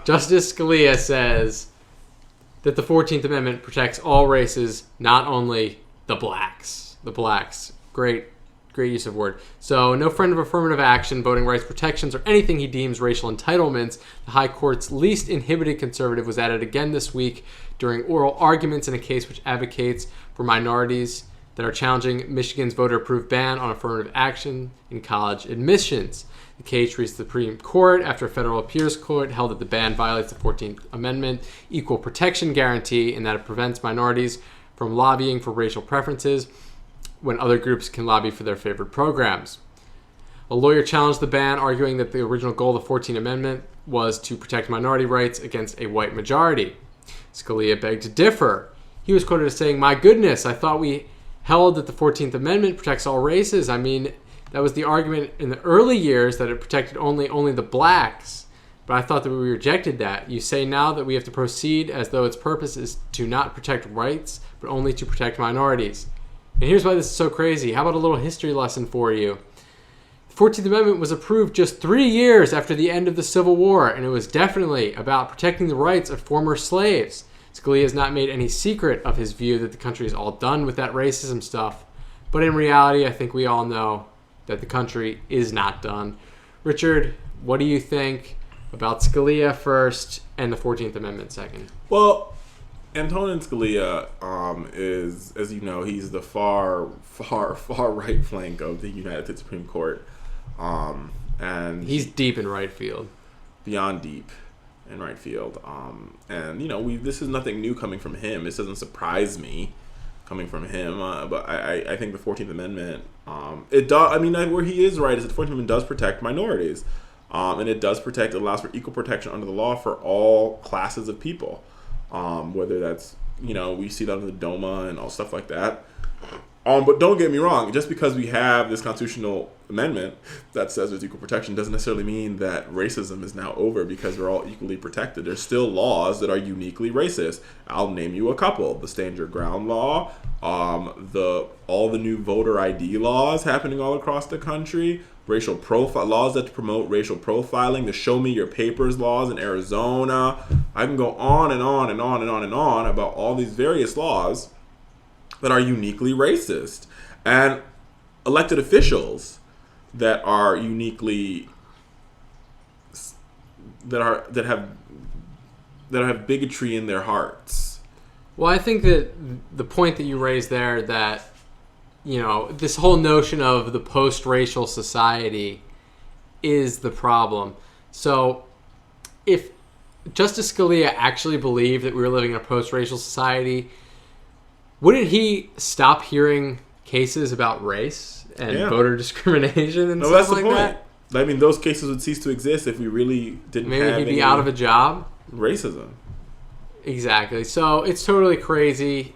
Justice Scalia says that the 14th Amendment protects all races, not only the blacks. The blacks. Great use of word. So, no friend of affirmative action, voting rights protections, or anything he deems racial entitlements. The High Court's least inhibited conservative was added again this week during oral arguments in a case which advocates for minorities that are challenging Michigan's voter-approved ban on affirmative action in college admissions. The case reached the Supreme Court after a federal appeals court held that the ban violates the 14th Amendment equal protection guarantee in that it prevents minorities from lobbying for racial preferences when other groups can lobby for their favored programs. A lawyer challenged the ban, arguing that the original goal of the 14th Amendment was to protect minority rights against a white majority. Scalia begged to differ. He was quoted as saying, "My goodness, I thought we held that the 14th Amendment protects all races. I mean, that was the argument in the early years, that it protected only the blacks. But I thought that we rejected that. You say now that we have to proceed as though its purpose is to not protect rights, but only to protect minorities." And here's why this is so crazy. How about a little history lesson for you? The 14th Amendment was approved just 3 years after the end of the Civil War, and it was definitely about protecting the rights of former slaves. Scalia has not made any secret of his view that the country is all done with that racism stuff. But in reality, I think we all know that the country is not done. Richard, what do you think about Scalia first and the 14th Amendment second? Well, Antonin Scalia is, as you know, he's the far right flank of the United States Supreme Court. And he's deep in right field. Beyond deep in right field. And, you know, this is nothing new coming from him. This doesn't surprise me coming from him. But I think the 14th Amendment, it does. I mean, where he is right is that the 14th Amendment does protect minorities. And it does protect, it allows for equal protection under the law for all classes of people. Whether that's, you know, we see that in the DOMA and all stuff like that. But don't get me wrong, just because we have this constitutional amendment that says there's equal protection doesn't necessarily mean that racism is now over because we're all equally protected. There's still laws that are uniquely racist. I'll name you a couple. The Stand Your Ground law, all the new voter ID laws happening all across the country, racial profile laws that promote racial profiling, the Show Me Your Papers laws in Arizona. I can go on and on and on and on and on about all these various laws that are uniquely racist, and elected officials that are uniquely that have bigotry in their hearts. Well, I think that the point that you raised there, that, you know, this whole notion of the post-racial society is the problem. So if Justice Scalia actually believed that we were living in a post-racial society, wouldn't he stop hearing cases about race and voter discrimination and stuff like that? I mean, those cases would cease to exist if we really didn't have Maybe he'd be out of a job. Racism. Exactly. So it's totally crazy.